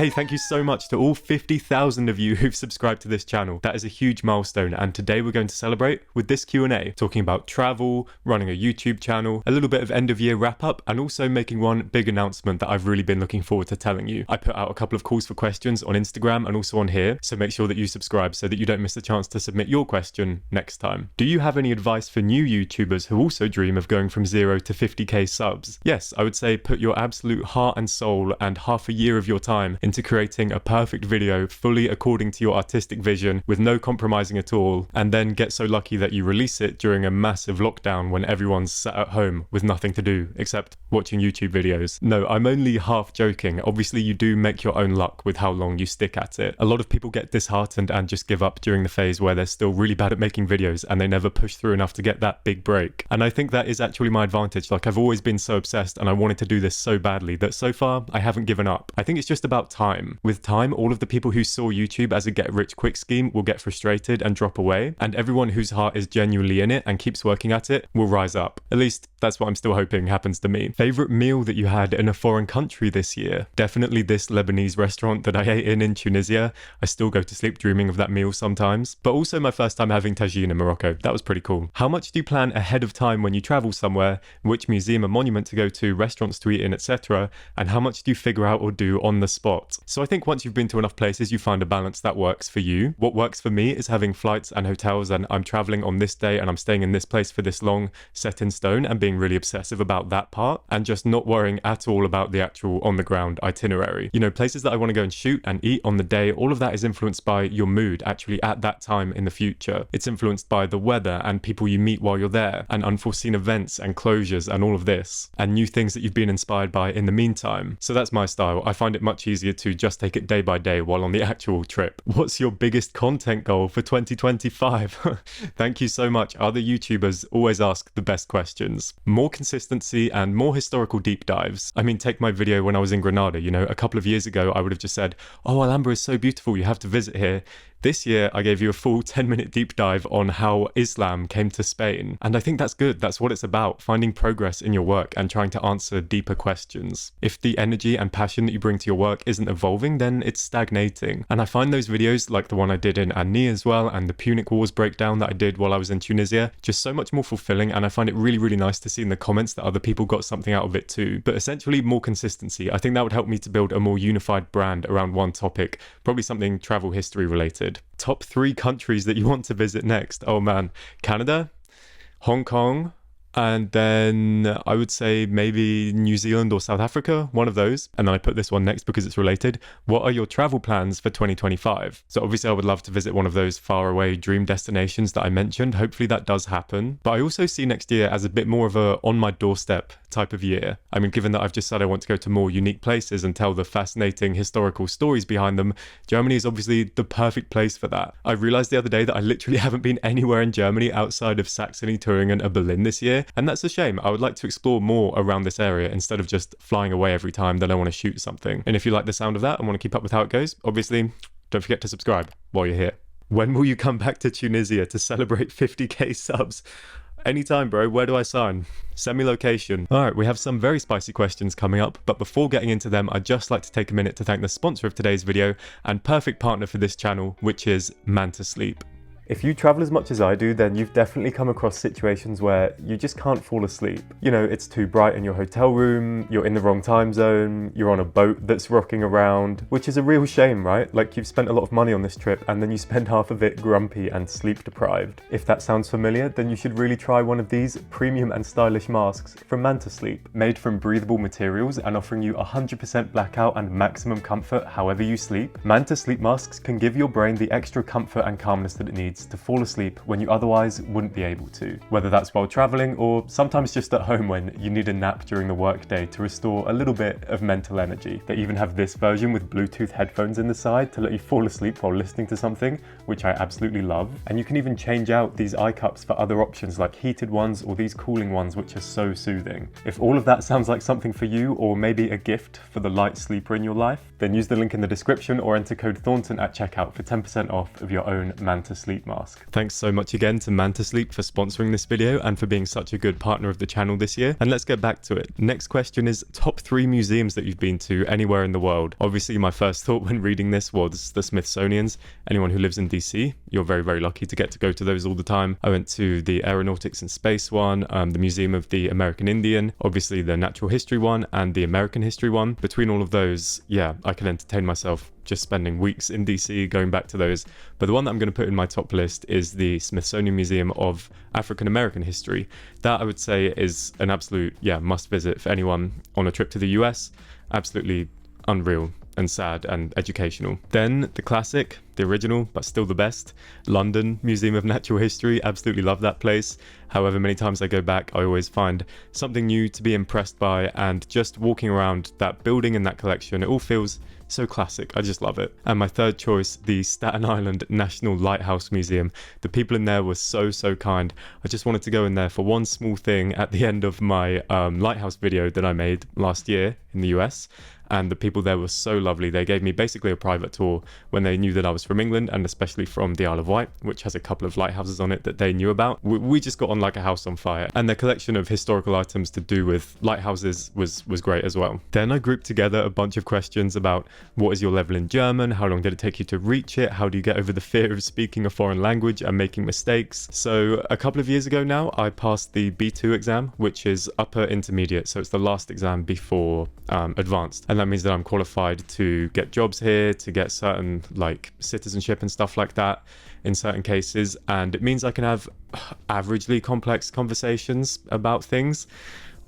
Hey, thank you so much to all 50,000 of you who've subscribed to this channel. That is a huge milestone, and today we're going to celebrate with this Q&A, talking about travel, running a YouTube channel, a little bit of end of year wrap up, and also making one big announcement that I've really been looking forward to telling you. I put out a couple of calls for questions on Instagram and also on here, so make sure that you subscribe so that you don't miss the chance to submit your question next time. Do you have any advice for new YouTubers who also dream of going from 0 to 50k subs? Yes, I would say put your absolute heart and soul and half a year of your time into creating a perfect video fully according to your artistic vision with no compromising at all, and then get so lucky that you release it during a massive lockdown when everyone's sat at home with nothing to do except watching YouTube videos. No, I'm only half joking. Obviously you do make your own luck with how long you stick at it. A lot of people get disheartened and just give up during the phase where they're still really bad at making videos and they never push through enough to get that big break. And I think that is actually my advantage. Like, I've always been so obsessed and I wanted to do this so badly that so far I haven't given up. I think it's just about time. With time, all of the people who saw YouTube as a get-rich-quick scheme will get frustrated and drop away, and everyone whose heart is genuinely in it and keeps working at it will rise up. At least, that's what I'm still hoping happens to me. Favorite meal that you had in a foreign country this year? Definitely this Lebanese restaurant that I ate in Tunisia. I still go to sleep dreaming of that meal sometimes. But also my first time having tagine in Morocco. That was pretty cool. How much do you plan ahead of time when you travel somewhere? Which museum or monument to go to, restaurants to eat in, etc.? And how much do you figure out or do on the spot? So I think once you've been to enough places, you find a balance that works for you. What works for me is having flights and hotels, and I'm traveling on this day and I'm staying in this place for this long, set in stone, and being really obsessive about that part, and just not worrying at all about the actual on the ground itinerary. You know, places that I want to go and shoot and eat on the day, all of that is influenced by your mood actually at that time in the future. It's influenced by the weather and people you meet while you're there, and unforeseen events and closures and all of this, and new things that you've been inspired by in the meantime. So that's my style. I find it much easier to just take it day by day while on the actual trip. What's your biggest content goal for 2025? Thank you so much. Other YouTubers always ask the best questions. More consistency and more historical deep dives. I mean, take my video when I was in Granada, you know, a couple of years ago I would have just said, oh, Alhambra is so beautiful, you have to visit here. This year, I gave you a full 10-minute deep dive on how Islam came to Spain. And I think that's good. That's what it's about, finding progress in your work and trying to answer deeper questions. If the energy and passion that you bring to your work isn't evolving, then it's stagnating. And I find those videos, like the one I did in Ani as well, and the Punic Wars breakdown that I did while I was in Tunisia, just so much more fulfilling. And I find it really, really nice to see in the comments that other people got something out of it too. But essentially, more consistency. I think that would help me to build a more unified brand around one topic, probably something travel history related. Top 3 countries that you want to visit next. Oh man, Canada, Hong Kong, and then I would say maybe New Zealand or South Africa, one of those. And then I put this one next because it's related. What are your travel plans for 2025? So obviously I would love to visit one of those faraway dream destinations that I mentioned. Hopefully that does happen. But I also see next year as a bit more of a on my doorstep type of year. I mean, given that I've just said I want to go to more unique places and tell the fascinating historical stories behind them, Germany is obviously the perfect place for that. I realized the other day that I literally haven't been anywhere in Germany outside of Saxony, Thuringen, or Berlin this year. And that's a shame. I would like to explore more around this area instead of just flying away every time that I want to shoot something. And if you like the sound of that and want to keep up with how it goes, obviously, don't forget to subscribe while you're here. When will you come back to Tunisia to celebrate 50k subs? Anytime, bro. Where do I sign? Send me location. Alright, we have some very spicy questions coming up, but before getting into them, I'd just like to take a minute to thank the sponsor of today's video and perfect partner for this channel, which is Manta Sleep. If you travel as much as I do, then you've definitely come across situations where you just can't fall asleep. You know, it's too bright in your hotel room, you're in the wrong time zone, you're on a boat that's rocking around, which is a real shame, right? Like, you've spent a lot of money on this trip and then you spend half of it grumpy and sleep deprived. If that sounds familiar, then you should really try one of these premium and stylish masks from Manta Sleep. Made from breathable materials and offering you 100% blackout and maximum comfort however you sleep, Manta Sleep masks can give your brain the extra comfort and calmness that it needs to fall asleep when you otherwise wouldn't be able to. Whether that's while traveling or sometimes just at home when you need a nap during the workday to restore a little bit of mental energy. They even have this version with Bluetooth headphones in the side to let you fall asleep while listening to something, which I absolutely love. And you can even change out these eye cups for other options like heated ones or these cooling ones, which are so soothing. If all of that sounds like something for you, or maybe a gift for the light sleeper in your life, then use the link in the description or enter code Thornton at checkout for 10% off of your own Manta Sleep sleep mask. Thanks so much again to Manta Sleep for sponsoring this video and for being such a good partner of the channel this year. And let's get back to it. Next question is top 3 museums that you've been to anywhere in the world. Obviously, my first thought when reading this was the Smithsonian's. Anyone who lives in DC, you're very, very lucky to get to go to those all the time. I went to the Aeronautics and Space one, the Museum of the American Indian, obviously the Natural History one, and the American History one. Between all of those, yeah, I can entertain myself just spending weeks in DC going back to those. But the one that I'm going to put in my top list is the Smithsonian Museum of African American History. That I would say is an absolute, must visit for anyone on a trip to the US. Absolutely unreal and sad and educational. Then the classic, the original, but still the best, London Museum of Natural History. Absolutely love that place. However many times I go back, I always find something new to be impressed by, and just walking around that building and that collection, it all feels so classic. I just love it. And my third choice, the Staten Island National Lighthouse Museum. The people in there were so kind. I just wanted to go in there for one small thing at the end of my lighthouse video that I made last year in the US. And the people there were so lovely. They gave me basically a private tour when they knew that I was from England, and especially from the Isle of Wight, which has a couple of lighthouses on it that they knew about. We just got on like a house on fire, and their collection of historical items to do with lighthouses was great as well. Then I grouped together a bunch of questions about what is your level in German, how long did it take you to reach it, how do you get over the fear of speaking a foreign language and making mistakes. So a couple of years ago now, I passed the B2 exam, which is upper intermediate, so it's the last exam before advanced. And that means that I'm qualified to get jobs here, to get certain like citizenship and stuff like that in certain cases. And it means I can have averagely complex conversations about things.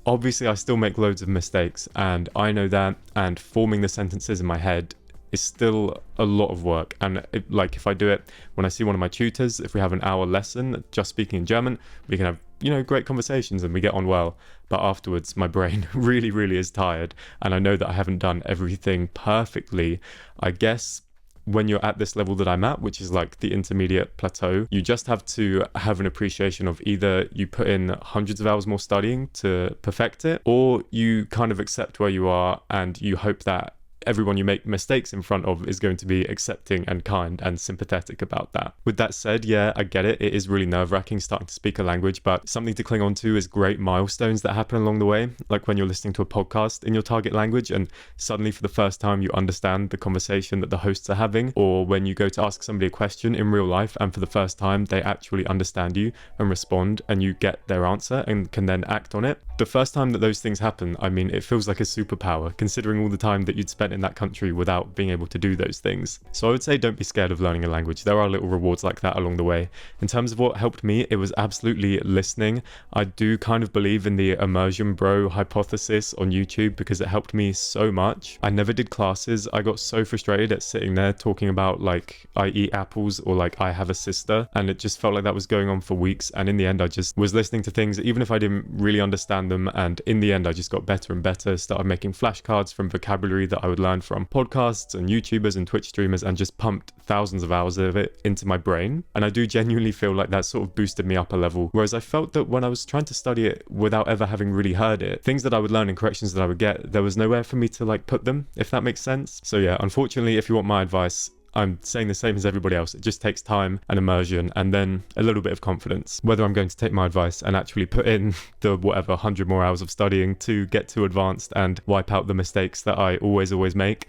Obviously, I still make loads of mistakes, and I know that, and forming the sentences in my head is still a lot of work. And if I do it when I see one of my tutors, if we have an hour lesson just speaking in German, we can have great conversations and we get on well. But afterwards, my brain really is tired, and I know that I haven't done everything perfectly. I guess when you're at this level that I'm at, which is like the intermediate plateau, you just have to have an appreciation of either you put in hundreds of hours more studying to perfect it, or you kind of accept where you are and you hope that everyone you make mistakes in front of is going to be accepting and kind and sympathetic about that. With that said, yeah, I get it. It is really nerve-wracking starting to speak a language, but something to cling on to is great milestones that happen along the way. Like when you're listening to a podcast in your target language and suddenly for the first time you understand the conversation that the hosts are having, or when you go to ask somebody a question in real life and for the first time they actually understand you and respond and you get their answer and can then act on it. The first time that those things happen, I mean, it feels like a superpower considering all the time that you'd spent in that country without being able to do those things. So I would say don't be scared of learning a language. There are little rewards like that along the way. In terms of what helped me, it was absolutely listening. I do kind of believe in the immersion bro hypothesis on YouTube because it helped me so much. I never did classes. I got so frustrated at sitting there talking about like I eat apples or like I have a sister, and it just felt like that was going on for weeks. And in the end, I just was listening to things even if I didn't really understand them, and in the end I just got better and better, started making flashcards from vocabulary that I would learn from podcasts and YouTubers and Twitch streamers, and just pumped thousands of hours of it into my brain. And I do genuinely feel like that sort of boosted me up a level, whereas I felt that when I was trying to study it without ever having really heard it, things that I would learn and corrections that I would get, there was nowhere for me to like put them, if that makes sense. So yeah, unfortunately, if you want my advice, I'm saying the same as everybody else. It just takes time and immersion and then a little bit of confidence. Whether I'm going to take my advice and actually put in the 100 more hours of studying to get to advanced and wipe out the mistakes that I always make,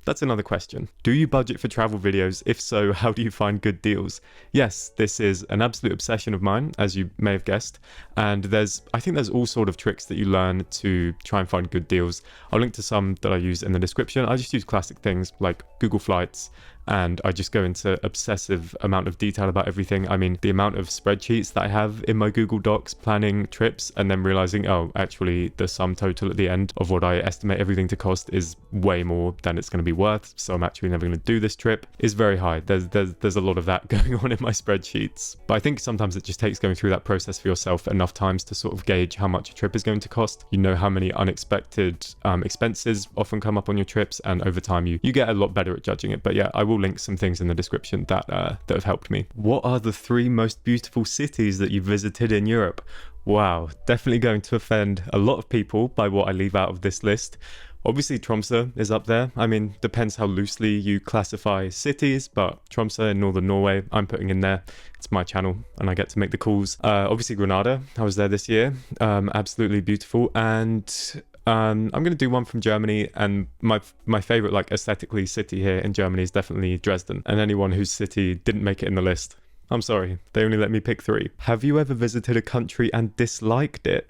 that's another question. Do you budget for travel videos? If so, how do you find good deals? Yes, this is an absolute obsession of mine, as you may have guessed. And I think there's all sort of tricks that you learn to try and find good deals. I'll link to some that I use in the description. I just use classic things like Google Flights, and I just go into obsessive amount of detail about everything. I mean, the amount of spreadsheets that I have in my Google Docs planning trips and then realizing, oh, actually the sum total at the end of what I estimate everything to cost is way more than it's going to be worth, so I'm actually never going to do this trip, is very high. There's a lot of that going on in my spreadsheets. But I think sometimes it just takes going through that process for yourself enough times to sort of gauge how much a trip is going to cost. You know how many unexpected expenses often come up on your trips, and over time you get a lot better at judging it. But yeah, I will link some things in the description that have helped me. What are the 3 most beautiful cities that you visited in Europe? Wow, definitely going to offend a lot of people by what I leave out of this list. Obviously, Tromsø is up there. I mean, depends how loosely you classify cities, but Tromsø in northern Norway, I'm putting in there. It's my channel and I get to make the calls. Obviously, Granada, I was there this year. Absolutely beautiful. And I'm going to do one from Germany, and my favorite, like, aesthetically city here in Germany is definitely Dresden. And anyone whose city didn't make it in the list, I'm sorry, they only let me pick 3. Have you ever visited a country and disliked it?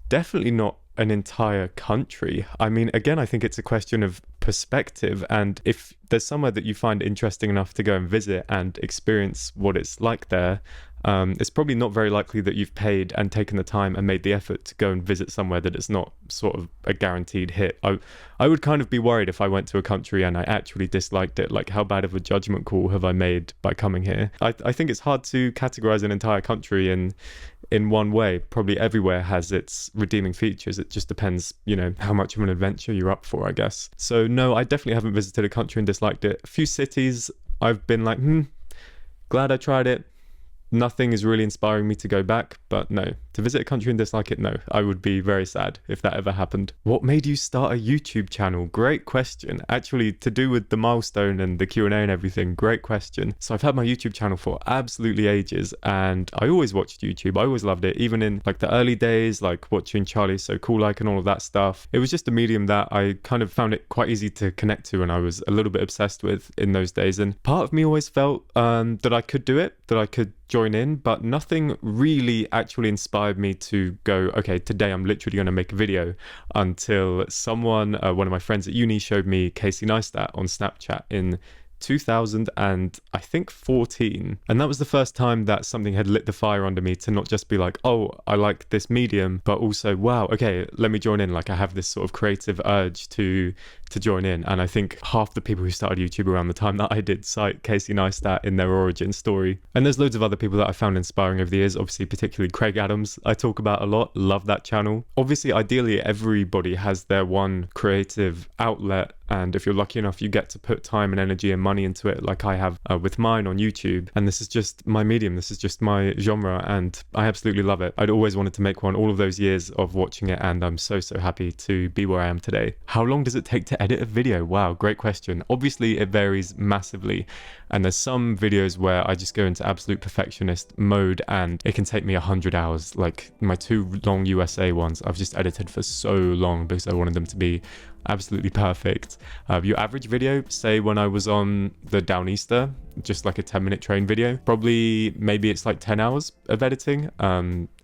Definitely not an entire country. I mean, again, I think it's a question of perspective, and if there's somewhere that you find interesting enough to go and visit and experience what it's like there, it's probably not very likely that you've paid and taken the time and made the effort to go and visit somewhere that it's not sort of a guaranteed hit. I would kind of be worried if I went to a country and I actually disliked it. Like, how bad of a judgment call have I made by coming here? I think it's hard to categorize an entire country in one way. Probably everywhere has its redeeming features. It just depends, you know, how much of an adventure you're up for, I guess. So no, I definitely haven't visited a country and disliked it. A few cities I've been like, glad I tried it. Nothing is really inspiring me to go back, but no, to visit a country and dislike it, no. I would be very sad if that ever happened. What made you start a YouTube channel? Great question. Actually, to do with the milestone and the Q&A and everything, great question. So I've had my YouTube channel for absolutely ages, and I always watched YouTube. I always loved it, even in like the early days, like watching Charlie's So Cool Like and all of that stuff. It was just a medium that I kind of found it quite easy to connect to, and I was a little bit obsessed with in those days. And part of me always felt that I could do it, that I could join in, but nothing really actually inspired me to go, okay, today I'm literally going to make a video, until someone, one of my friends at uni, showed me Casey Neistat on Snapchat in 2000 and I think 14, and that was the first time that something had lit the fire under me to not just be like, oh, I like this medium, but also, wow, okay, let me join in. Like, I have this sort of creative urge to join in. And I think half the people who started YouTube around the time that I did cite Casey Neistat in their origin story. And there's loads of other people that I found inspiring over the years, obviously particularly Craig Adams I talk about a lot. Love that channel. Obviously, ideally everybody has their one creative outlet, and if you're lucky enough, you get to put time and energy and money into it, like I have with mine on YouTube. And this is just my medium, this is just my genre, and I absolutely love it. I'd always wanted to make one all of those years of watching it, and I'm so happy to be where I am today. How long does it take to edit a video? Wow, great question. Obviously it varies massively, and there's some videos where I just go into absolute perfectionist mode and it can take me 100 hours. Like my 2 long USA ones, I've just edited for so long because I wanted them to be absolutely perfect. Your average video, say when I was on the Downeaster, just like a 10-minute train video, probably maybe it's like 10 hours of editing.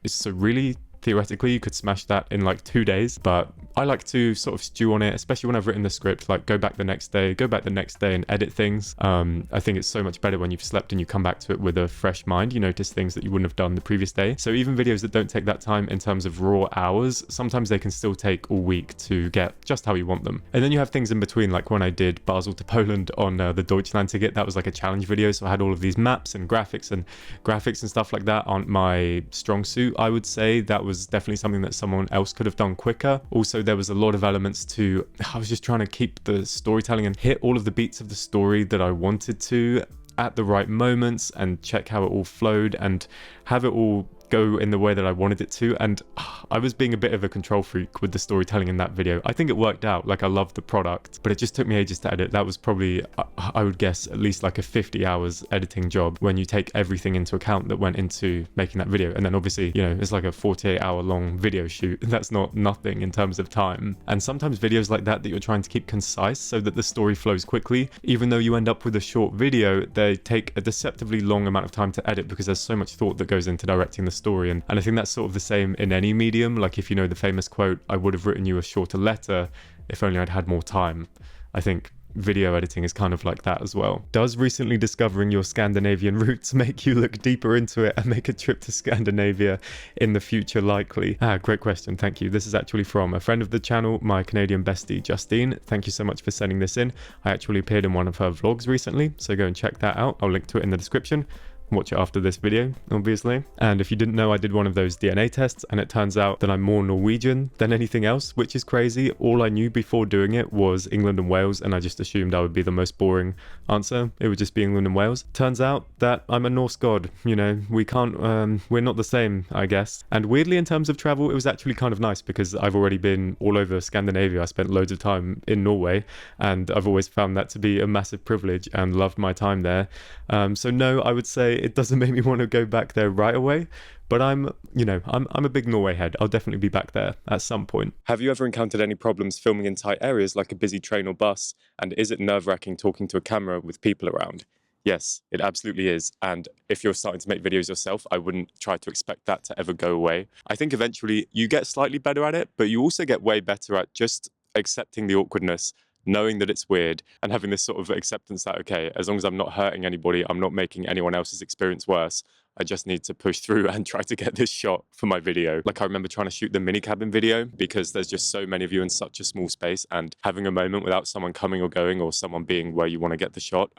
So really, theoretically, you could smash that in like 2 days, but I like to sort of stew on it, especially when I've written the script, like go back the next day and edit things. I think it's so much better when you've slept and you come back to it with a fresh mind. You notice things that you wouldn't have done the previous day. So even videos that don't take that time in terms of raw hours, sometimes they can still take all week to get just how you want them. And then you have things in between, like when I did Basel to Poland on the Deutschland ticket, that was like a challenge video. So I had all of these maps and graphics and stuff like that aren't my strong suit. I would say that was definitely something that someone else could have done quicker. Also, there was a lot of elements to, I was just trying to keep the storytelling and hit all of the beats of the story that I wanted to at the right moments, and check how it all flowed and have it all go in the way that I wanted it to. And I was being a bit of a control freak with the storytelling in that video. I think it worked out, like I loved the product, but it just took me ages to edit. That was probably, I would guess, at least like a 50 hours editing job when you take everything into account that went into making that video. And then obviously, you know, it's like a 48-hour long video shoot. That's not nothing in terms of time. And sometimes videos like that you're trying to keep concise so that the story flows quickly, even though you end up with a short video, they take a deceptively long amount of time to edit because there's so much thought that goes into directing the story. And I think that's sort of the same in any medium. Like, if you know the famous quote, I would have written you a shorter letter if only I'd had more time. I think video editing is kind of like that as well. Does recently discovering your Scandinavian roots make you look deeper into it and make a trip to Scandinavia in the future likely? Great question, thank you. This is actually from a friend of the channel, my Canadian bestie Justine. Thank you so much for sending this in. I actually appeared in one of her vlogs recently, so go and check that out. I'll link to it in the description. watch it after this video, obviously. And if you didn't know, I did one of those DNA tests, and it turns out that I'm more Norwegian than anything else, which is crazy. All I knew before doing it was England and Wales, and I just assumed I would be the most boring answer. It would just be England and Wales. Turns out that I'm a Norse god. You know, we're not the same, I guess. And weirdly, in terms of travel, it was actually kind of nice because I've already been all over Scandinavia. I spent loads of time in Norway, and I've always found that to be a massive privilege and loved my time there. So no, I would say it doesn't make me want to go back there right away. But I'm a big Norway head. I'll definitely be back there at some point. Have you ever encountered any problems filming in tight areas like a busy train or bus? And is it nerve-wracking talking to a camera with people around? Yes, it absolutely is. And if you're starting to make videos yourself, I wouldn't try to expect that to ever go away. I think eventually you get slightly better at it, but you also get way better at just accepting the awkwardness, knowing that it's weird, and having this sort of acceptance that, okay, as long as I'm not hurting anybody, I'm not making anyone else's experience worse, I just need to push through and try to get this shot for my video. Like, I remember trying to shoot the mini cabin video because there's just so many of you in such a small space, and having a moment without someone coming or going or someone being where you want to get the shot,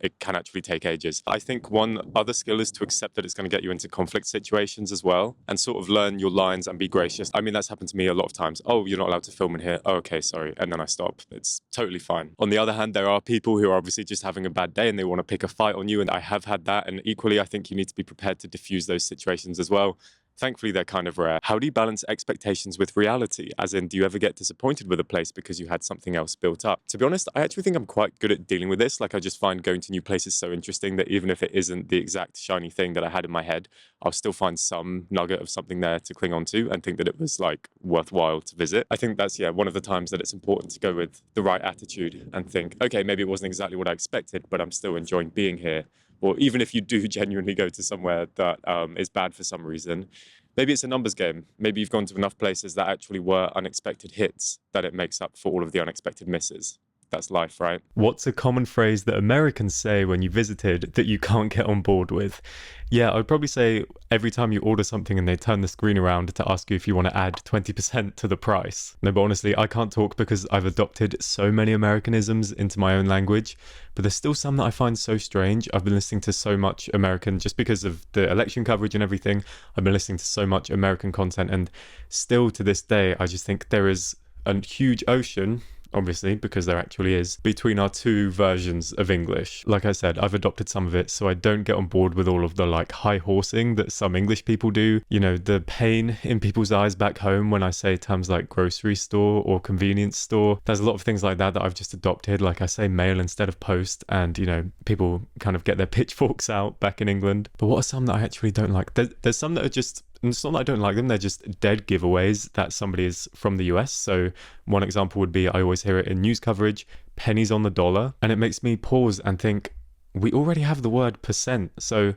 it can actually take ages. I think one other skill is to accept that it's going to get you into conflict situations as well, and sort of learn your lines and be gracious. I mean, that's happened to me a lot of times. Oh, you're not allowed to film in here. Oh, okay, sorry. And then I stop. It's totally fine. On the other hand, there are people who are obviously just having a bad day and they want to pick a fight on you, and I have had that. And equally, I think you need to be prepared to diffuse those situations as well. Thankfully, they're kind of rare. How do you balance expectations with reality? As in, do you ever get disappointed with a place because you had something else built up? To be honest, I actually think I'm quite good at dealing with this. Like, I just find going to new places so interesting that even if it isn't the exact shiny thing that I had in my head, I'll still find some nugget of something there to cling on to and think that it was like worthwhile to visit. I think that's, one of the times that it's important to go with the right attitude and think, okay, maybe it wasn't exactly what I expected, but I'm still enjoying being here. Or even if you do genuinely go to somewhere that is bad for some reason, maybe it's a numbers game. Maybe you've gone to enough places that actually were unexpected hits that it makes up for all of the unexpected misses. That's life, right? What's a common phrase that Americans say when you visited that you can't get on board with? Yeah, I'd probably say every time you order something and they turn the screen around to ask you if you want to add 20% to the price. No, but honestly, I can't talk because I've adopted so many Americanisms into my own language, but there's still some that I find so strange. I've been listening to so much American, just because of the election coverage and everything, I've been listening to so much American content, and still to this day, I just think there is a huge ocean, obviously, because there actually is, between our two versions of English. Like I said, I've adopted some of it, so I don't get on board with all of the like high horsing that some English people do. You know, the pain in people's eyes back home when I say terms like grocery store or convenience store. There's a lot of things like that that I've just adopted. Like, I say mail instead of post, and you know, people kind of get their pitchforks out back in England. But what are some that I actually don't like? There's some that are just, and it's not that I don't like them, they're just dead giveaways that somebody is from the US. So one example would be, I always hear it in news coverage, pennies on the dollar. And it makes me pause and think, we already have the word percent. So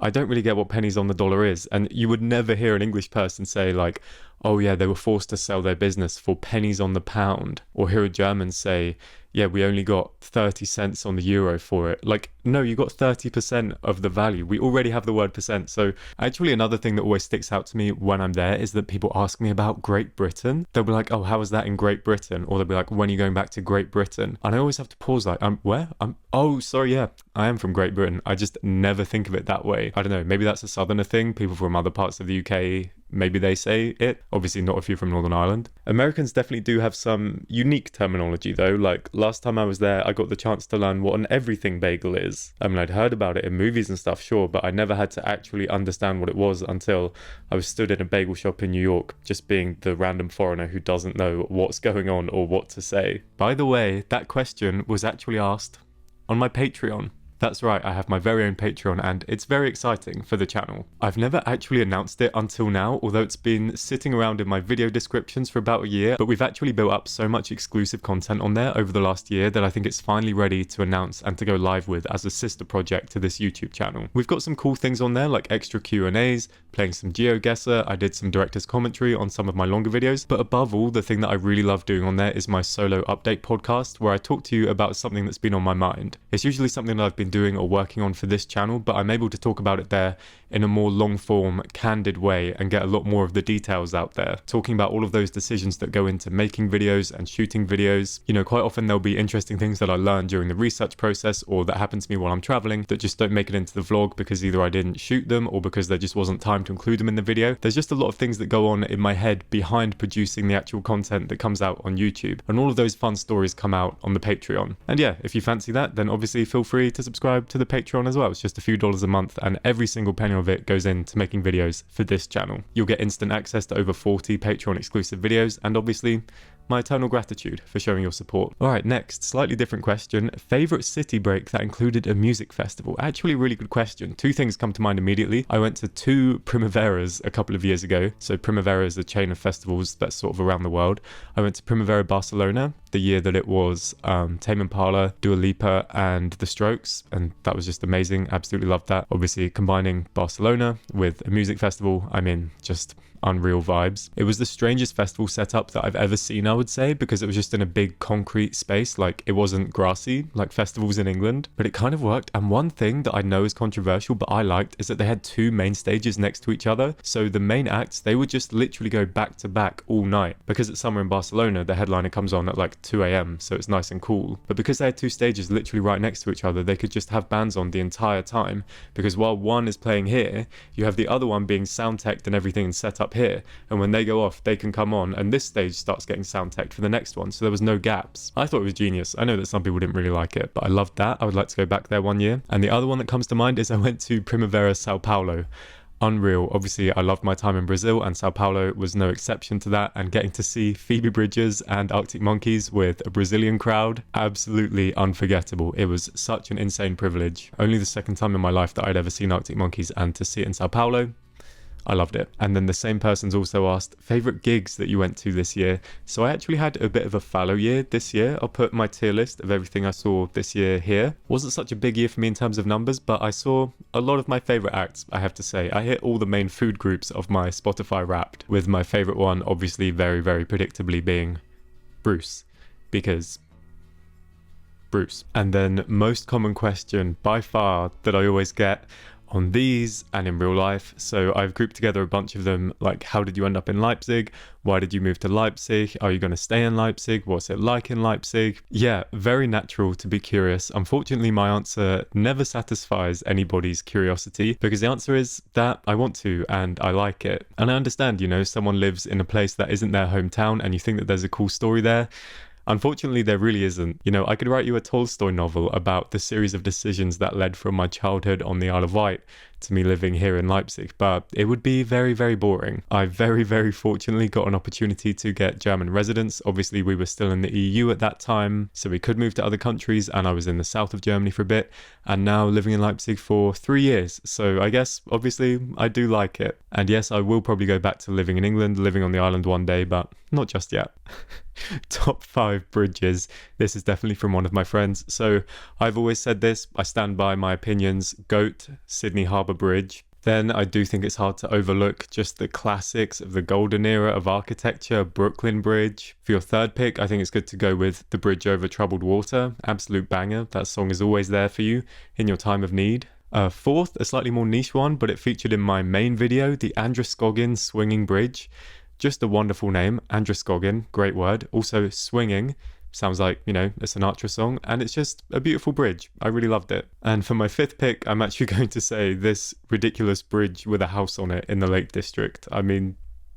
I don't really get what pennies on the dollar is. And you would never hear an English person say like, oh yeah, they were forced to sell their business for pennies on the pound. Or hear a German say, yeah, we only got 30 cents on the euro for it. Like, no, you got 30% of the value. We already have the word percent. So actually another thing that always sticks out to me when I'm there is that people ask me about Great Britain. They'll be like, oh, how is that in Great Britain? Or they'll be like, when are you going back to Great Britain? And I always have to pause like, where? Oh, sorry, yeah, I am from Great Britain. I just never think of it that way. I don't know, maybe that's a southerner thing. People from other parts of the UK, maybe they say it. Obviously not if you're from Northern Ireland. Americans definitely do have some unique terminology though. Like last time I was there, I got the chance to learn what an everything bagel is. I mean, I'd heard about it in movies and stuff, sure, but I never had to actually understand what it was until I was stood in a bagel shop in New York, just being the random foreigner who doesn't know what's going on or what to say. By the way, that question was actually asked on my Patreon. That's right, I have my very own Patreon, and it's very exciting for the channel. I've never actually announced it until now, although it's been sitting around in my video descriptions for about a year, but we've actually built up so much exclusive content on there over the last year that I think it's finally ready to announce and to go live with as a sister project to this YouTube channel. We've got some cool things on there, like extra Q&As, playing some GeoGuessr, I did some director's commentary on some of my longer videos, but above all, the thing that I really love doing on there is my solo update podcast, where I talk to you about something that's been on my mind. It's usually something that I've been doing or working on for this channel, but I'm able to talk about it there in a more long form, candid way and get a lot more of the details out there, talking about all of those decisions that go into making videos and shooting videos. You know, quite often there'll be interesting things that I learned during the research process or that happen to me while I'm traveling that just don't make it into the vlog because either I didn't shoot them or because there just wasn't time to include them in the video. There's just a lot of things that go on in my head behind producing the actual content that comes out on YouTube, and all of those fun stories come out on the Patreon. And yeah, if you fancy that, then obviously feel free to subscribe to the Patreon as well. It's just a few dollars a month and every single penny of it goes into making videos for this channel. You'll get instant access to over 40 Patreon exclusive videos and obviously my eternal gratitude for showing your support. Alright, next, slightly different question. Favorite city break that included a music festival? Actually, a really good question. Two things come to mind immediately. I went to 2 Primaveras a couple of years ago. So Primavera is a chain of festivals that's sort of around the world. I went to Primavera Barcelona the year that it was Tame Impala, Dua Lipa and The Strokes, and that was just amazing. Absolutely loved that. Obviously combining Barcelona with a music festival, I mean, just unreal vibes. It was the strangest festival setup that I've ever seen, I would say, because it was just in a big concrete space. Like, it wasn't grassy like festivals in England, but it kind of worked. And one thing that I know is controversial but I liked is that they had 2 main stages next to each other. So the main acts, they would just literally go back to back all night. Because it's summer in Barcelona, the headliner comes on at like 2 a.m, so it's nice and cool. But because they had 2 stages literally right next to each other, they could just have bands on the entire time, because while one is playing here, you have the other one being sound teched and everything and set up here, and when they go off they can come on and this stage starts getting sound teched for the next one, so there was no gaps. I thought it was genius. I know that some people didn't really like it, but I loved that. I would like to go back there one year. And the other one that comes to mind is I went to Primavera Sao Paulo. Unreal. Obviously I loved my time in Brazil and Sao Paulo was no exception to that, and getting to see Phoebe Bridgers and Arctic Monkeys with a Brazilian crowd, absolutely unforgettable. It was such an insane privilege. Only the second time in my life that I'd ever seen Arctic Monkeys, and to see it in Sao Paulo, I loved it. And then the same person's also asked favorite gigs that you went to this year. So I actually had a bit of a fallow year this year. I'll put my tier list of everything I saw this year here. Wasn't such a big year for me in terms of numbers, but I saw a lot of my favorite acts, I have to say. I hit all the main food groups of my Spotify Wrapped, with my favorite one obviously very, very predictably being Bruce, because Bruce. And then most common question by far that I always get on these and in real life, so I've grouped together a bunch of them, like how did you end up in Leipzig, why did you move to Leipzig, are you going to stay in Leipzig, what's it like in Leipzig? Yeah, very natural to be curious. Unfortunately my answer never satisfies anybody's curiosity, because the answer is that I want to and I like it. And I understand, you know, someone lives in a place that isn't their hometown and you think that there's a cool story there. Unfortunately, there really isn't. You know, I could write you a Tolstoy novel about the series of decisions that led from my childhood on the Isle of Wight to me living here in Leipzig, but it would be very, very boring. I very, very fortunately got an opportunity to get German residence. Obviously, we were still in the EU at that time, so we could move to other countries, and I was in the south of Germany for a bit, and now living in Leipzig for 3 years. So I guess, obviously, I do like it. And yes, I will probably go back to living in England, living on the island one day, but not just yet. Top 5 bridges. This is definitely from one of my friends. So I've always said this, I stand by my opinions. GOAT, Sydney Harbour Bridge. Then I do think it's hard to overlook just the classics of the golden era of architecture, Brooklyn Bridge. For your third pick, I think it's good to go with The Bridge Over Troubled Water. Absolute banger. That song is always there for you in your time of need. Fourth, a slightly more niche one, but it featured in my main video, the Androscoggin Swinging Bridge. Just a wonderful name, Androscoggin, great word. Also swinging, sounds like, you know, a Sinatra song, and it's just a beautiful bridge. I really loved it. And for my fifth pick, I'm actually going to say this ridiculous bridge with a house on it in the Lake District. I mean,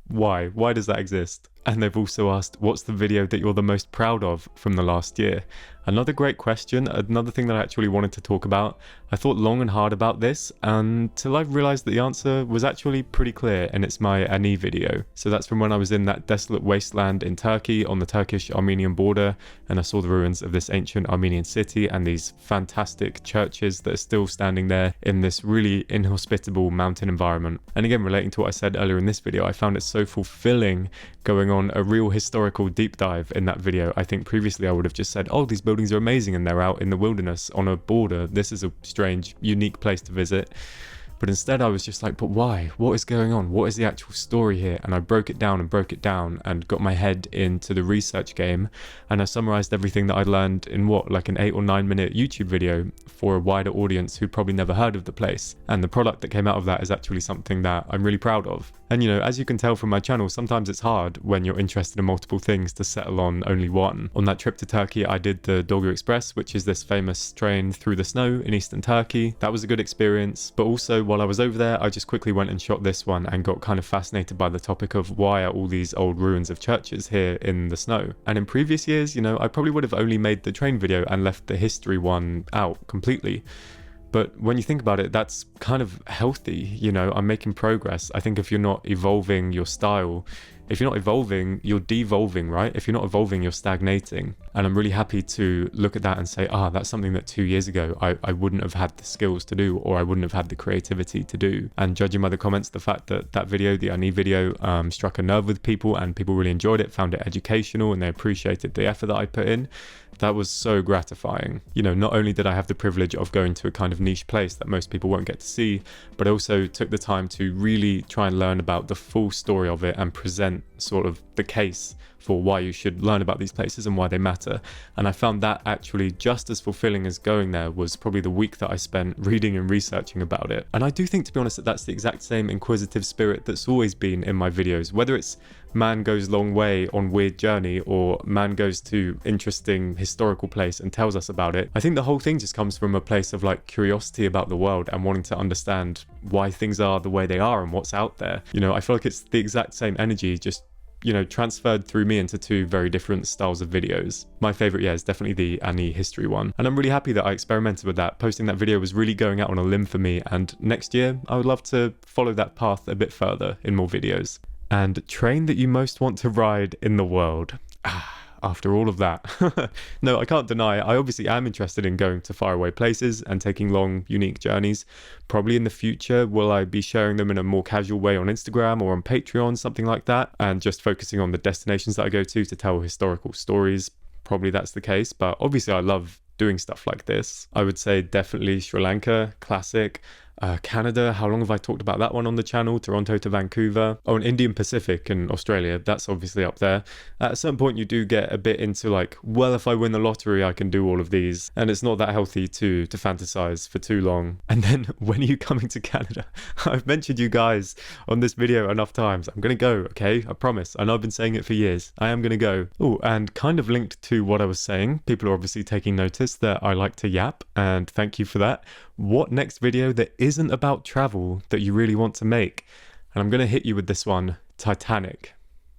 why? Why does that exist? And they've also asked, what's the video that you're the most proud of from the last year? Another great question, another thing that I actually wanted to talk about. I thought long and hard about this until I realized that the answer was actually pretty clear, and it's my Ani video. So that's from when I was in that desolate wasteland in Turkey on the Turkish-Armenian border, and I saw the ruins of this ancient Armenian city and these fantastic churches that are still standing there in this really inhospitable mountain environment. And again, relating to what I said earlier in this video, I found it so fulfilling going on a real historical deep dive in that video. I think previously I would have just said, oh, these buildings are amazing and they're out in the wilderness on a border. This is a strange, unique place to visit. But instead I was just like, but why? What is going on? What is the actual story here? And I broke it down and got my head into the research game. And I summarized everything that I learned in what, like an 8 or 9 minute YouTube video for a wider audience who'd probably never heard of the place. And the product that came out of that is actually something that I'm really proud of. And you know, as you can tell from my channel, sometimes it's hard when you're interested in multiple things to settle on only one. On that trip to Turkey, I did the Dorgu Express, which is this famous train through the snow in eastern Turkey. That was a good experience, but also while I was over there, I just quickly went and shot this one and got kind of fascinated by the topic of why are all these old ruins of churches here in the snow. And in previous years, you know, I probably would have only made the train video and left the history one out completely. But when you think about it, that's kind of healthy, you know, I'm making progress. I think if you're not evolving your style, if you're not evolving, you're devolving, right? If you're not evolving, you're stagnating. And I'm really happy to look at that and say, that's something that 2 years ago I wouldn't have had the skills to do, or I wouldn't have had the creativity to do. And judging by the comments, the fact that that video, the Ani video, struck a nerve with people and people really enjoyed it, found it educational, and they appreciated the effort that I put in, that was so gratifying. You know, not only did I have the privilege of going to a kind of niche place that most people won't get to see, but I also took the time to really try and learn about the full story of it and present sort of the case for why you should learn about these places and why they matter. And I found that actually just as fulfilling as going there was probably the week that I spent reading and researching about it. And I do think, to be honest, that that's the exact same inquisitive spirit that's always been in my videos, whether it's man goes long way on weird journey or man goes to interesting historical place and tells us about it. I think the whole thing just comes from a place of like curiosity about the world and wanting to understand why things are the way they are and what's out there. You know, I feel like it's the exact same energy, just, you know, transferred through me into two very different styles of videos. My favorite, is definitely the Ani history one. And I'm really happy that I experimented with that. Posting that video was really going out on a limb for me. And next year, I would love to follow that path a bit further in more videos. And train that you most want to ride in the world. After all of that. No, I can't deny, I obviously am interested in going to faraway places and taking long, unique journeys. Probably in the future, will I be sharing them in a more casual way on Instagram or on Patreon, something like that, and just focusing on the destinations that I go to tell historical stories? Probably that's the case, but obviously I love doing stuff like this. I would say definitely Sri Lanka, classic. Canada, how long have I talked about that one on the channel? Toronto to Vancouver. Oh, and Indian Pacific and Australia, that's obviously up there. At a certain point you do get a bit into like, well, if I win the lottery I can do all of these, and it's not that healthy to fantasize for too long. And then when are you coming to Canada? I've mentioned you guys on this video enough times. I'm gonna go, okay? I promise. I know I've been saying it for years. I am gonna go. Oh, and kind of linked to what I was saying, people are obviously taking notice that I like to yap, and thank you for that. What next video that isn't about travel that you really want to make? And I'm going to hit you with this one, Titanic.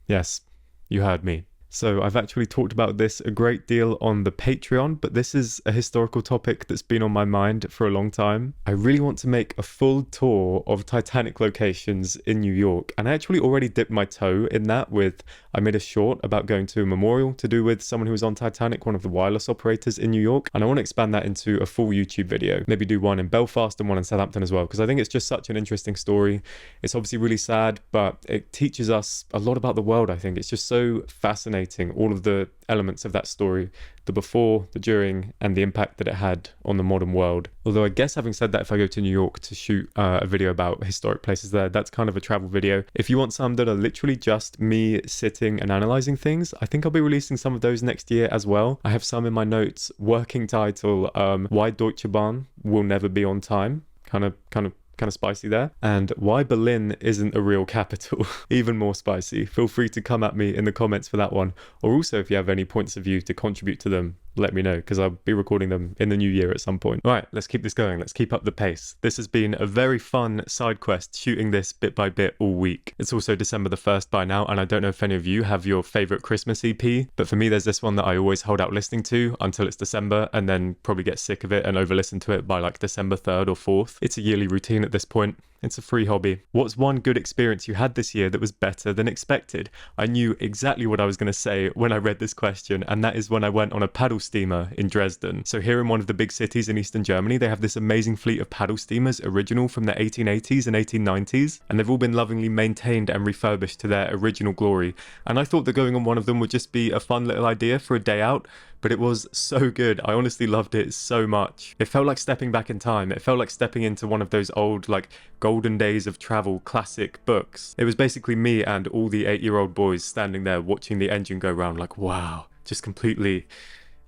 Yes, you heard me. So I've actually talked about this a great deal on the Patreon, but this is a historical topic that's been on my mind for a long time. I really want to make a full tour of Titanic locations in New York, and I actually already dipped my toe in that with, I made a short about going to a memorial to do with someone who was on Titanic, one of the wireless operators in New York, and I want to expand that into a full YouTube video. Maybe do one in Belfast and one in Southampton as well, because I think it's just such an interesting story. It's obviously really sad, but it teaches us a lot about the world, I think. It's just so fascinating, all of the elements of that story, the before, the during, and the impact that it had on the modern world. Although I guess having said that, if I go to New York to shoot a video about historic places there, that's kind of a travel video. If you want some that are literally just me sitting and analysing things, I think I'll be releasing some of those next year as well. I have some in my notes. Working title, Why Deutsche Bahn Will Never Be on Time. Kind of spicy there. And why Berlin isn't a real capital. Even more spicy. Feel free to come at me in the comments for that one. Or also if you have any points of view to contribute to them, let me know, because I'll be recording them in the new year at some point. Right, let's keep this going. Let's keep up the pace. This has been a very fun side quest, shooting this bit by bit all week. It's also December the 1st by now, and I don't know if any of you have your favorite Christmas EP, but for me there's this one that I always hold out listening to until it's December, and then probably get sick of it and over listen to it by like December 3rd or 4th. It's a yearly routine at this point. It's a free hobby. What's one good experience you had this year that was better than expected? I knew exactly what I was going to say when I read this question, and that is when I went on a paddle steamer in Dresden. So here in one of the big cities in Eastern Germany, they have this amazing fleet of paddle steamers, original from the 1880s and 1890s, and they've all been lovingly maintained and refurbished to their original glory. And I thought that going on one of them would just be a fun little idea for a day out, but it was so good. I honestly loved it so much. It felt like stepping back in time. It felt like stepping into one of those old, like, golden days of travel classic books. It was basically me and all the 8-year-old boys standing there watching the engine go round like, wow, just completely,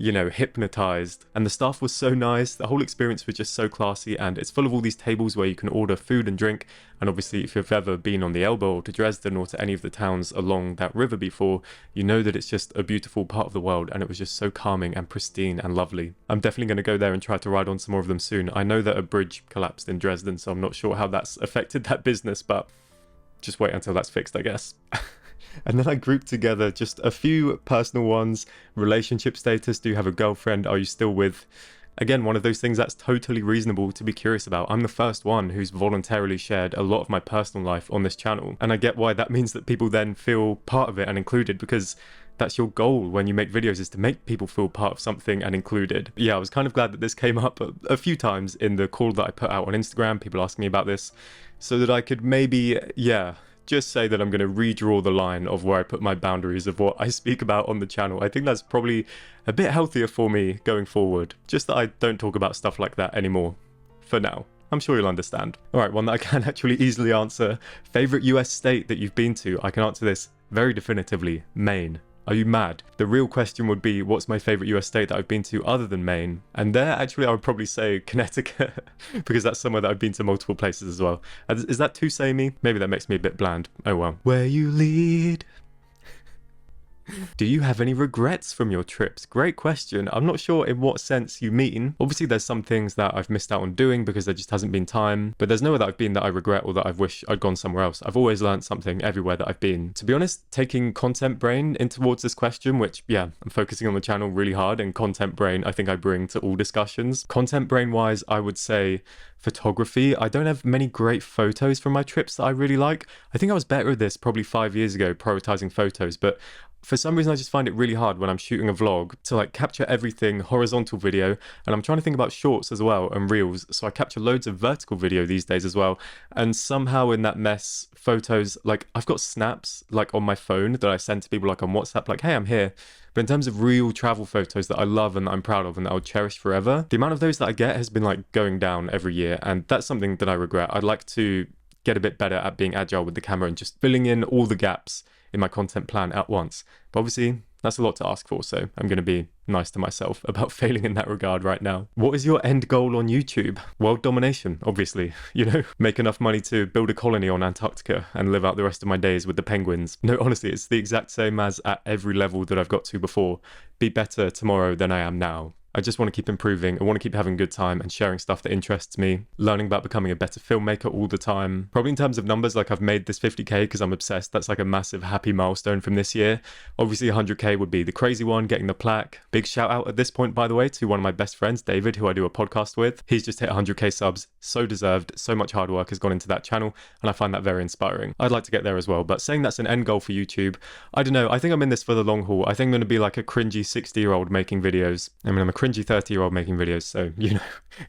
hypnotized. And the staff was so nice. The whole experience was just so classy, and it's full of all these tables where you can order food and drink. And obviously, if you've ever been on the Elbe or to Dresden or to any of the towns along that river before, you know that it's just a beautiful part of the world, and it was just so calming and pristine and lovely. I'm definitely going to go there and try to ride on some more of them soon. I know that a bridge collapsed in Dresden, so I'm not sure how that's affected that business, but just wait until that's fixed, I guess. And then I grouped together just a few personal ones. Relationship status: do you have a girlfriend? Are you still with? Again, one of those things that's totally reasonable to be curious about. I'm the first one who's voluntarily shared a lot of my personal life on this channel, and I get why that means that people then feel part of it and included, because that's your goal when you make videos, is to make people feel part of something and included. Yeah, I was kind of glad that this came up a few times in the call that I put out on Instagram, people asking me about this, so that I could maybe, just say that I'm going to redraw the line of where I put my boundaries of what I speak about on the channel. I think that's probably a bit healthier for me going forward. Just that I don't talk about stuff like that anymore. For now. I'm sure you'll understand. Alright, one that I can actually easily answer. Favorite US state that you've been to? I can answer this very definitively. Maine. Are you mad? The real question would be, what's my favorite US state that I've been to other than Maine? And there, actually, I would probably say Connecticut, because that's somewhere that I've been to multiple places as well. Is that too samey? Maybe that makes me a bit bland. Oh well. Where you lead. Do you have any regrets from your trips? Great question. I'm not sure in what sense you mean. Obviously, there's some things that I've missed out on doing because there just hasn't been time, but there's nowhere that I've been that I regret or that I wish I'd gone somewhere else. I've always learned something everywhere that I've been. To be honest, taking content brain in towards this question, which, I'm focusing on the channel really hard, and content brain I think I bring to all discussions. Content brain wise, I would say photography. I don't have many great photos from my trips that I really like. I think I was better at this probably 5 years ago, prioritizing photos, but for some reason I just find it really hard when I'm shooting a vlog to capture everything horizontal video, and I'm trying to think about shorts as well and reels, so I capture loads of vertical video these days as well, and somehow in that mess, photos, I've got snaps on my phone that I send to people on WhatsApp, hey, I'm here. But in terms of real travel photos that I love and that I'm proud of and that I'll cherish forever, the amount of those that I get has been going down every year, and that's something that I regret. I'd like to get a bit better at being agile with the camera and just filling in all the gaps in my content plan at once. But obviously, that's a lot to ask for, so I'm going to be nice to myself about failing in that regard right now. What is your end goal on YouTube? World domination, obviously. Make enough money to build a colony on Antarctica and live out the rest of my days with the penguins. No, honestly, it's the exact same as at every level that I've got to before. Be better tomorrow than I am now. I just want to keep improving. I want to keep having a good time and sharing stuff that interests me, learning about becoming a better filmmaker all the time. Probably in terms of numbers, I've made this 50k because I'm obsessed. That's a massive happy milestone from this year. Obviously 100k would be the crazy one, getting the plaque. Big shout out at this point, by the way, to one of my best friends, David, who I do a podcast with. He's just hit 100k subs. So deserved. So much hard work has gone into that channel, and I find that very inspiring. I'd like to get there as well, but saying that's an end goal for YouTube, I don't know. I think I'm in this for the long haul. I think I'm going to be a cringy 60-year-old making videos. I'm a cringy 30-year-old making videos, so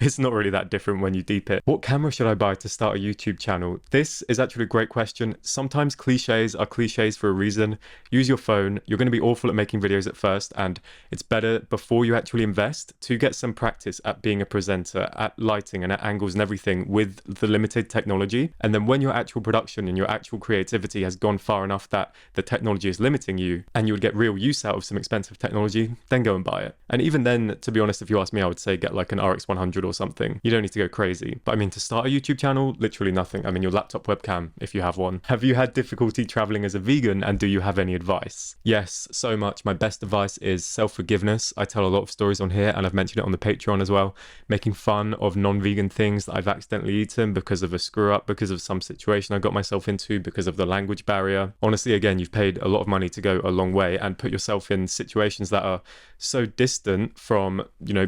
it's not really that different when you deep it. What camera should I buy to start a YouTube channel? This is actually a great question. Sometimes cliches are cliches for a reason. Use your phone. You're going to be awful at making videos at first, and it's better before you actually invest to get some practice at being a presenter, at lighting and at angles and everything with the limited technology. And then when your actual production and your actual creativity has gone far enough that the technology is limiting you and you would get real use out of some expensive technology, then go and buy it. And even then, to be honest, if you ask me, I would say get an RX 100 or something. You don't need to go crazy. But to start a YouTube channel, literally nothing. Your laptop webcam, if you have one. Have you had difficulty traveling as a vegan, and do you have any advice? Yes, so much. My best advice is self-forgiveness. I tell a lot of stories on here, and I've mentioned it on the Patreon as well. Making fun of non-vegan things that I've accidentally eaten because of a screw up, because of some situation I got myself into, because of the language barrier. Honestly, again, you've paid a lot of money to go a long way and put yourself in situations that are so distant from,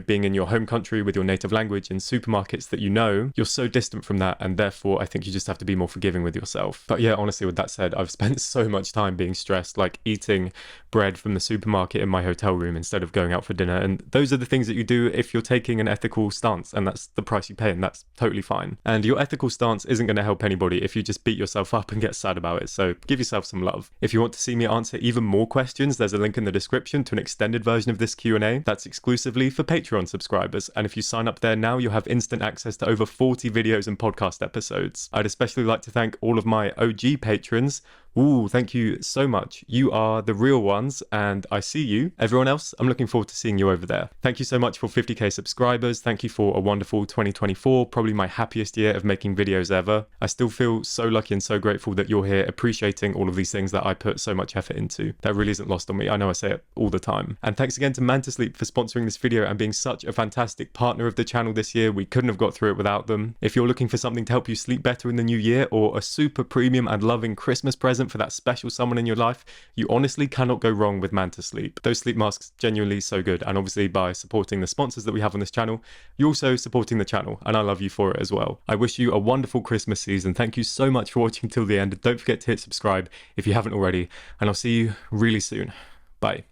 being in your home country with your native language in supermarkets that you're so distant from that, and therefore I think you just have to be more forgiving with yourself. But yeah, honestly, with that said, I've spent so much time being stressed, eating bread from the supermarket in my hotel room instead of going out for dinner, and those are the things that you do if you're taking an ethical stance, and that's the price you pay, and that's totally fine. And your ethical stance isn't going to help anybody if you just beat yourself up and get sad about it, so give yourself some love. If you want to see me answer even more questions, there's a link in the description to an extended version of this Q&A that's exclusively for Patreon subscribers, and if you sign up there now, you'll have instant access to over 40 videos and podcast episodes. I'd especially like to thank all of my OG patrons, Ooh, thank you so much. You are the real ones, and I see you. Everyone else, I'm looking forward to seeing you over there. Thank you so much for 50k subscribers. Thank you for a wonderful 2024, probably my happiest year of making videos ever. I still feel so lucky and so grateful that you're here appreciating all of these things that I put so much effort into. That really isn't lost on me. I know I say it all the time. And thanks again to Mantasleep for sponsoring this video and being such a fantastic partner of the channel this year. We couldn't have got through it without them. If you're looking for something to help you sleep better in the new year, or a super premium and loving Christmas present for that special someone in your life, you honestly cannot go wrong with Mantasleep. Those sleep masks genuinely so good, and obviously by supporting the sponsors that we have on this channel, you're also supporting the channel, and I love you for it as well. I wish you a wonderful Christmas season. Thank you so much for watching till the end. Don't forget to hit subscribe if you haven't already, and I'll see you really soon. Bye.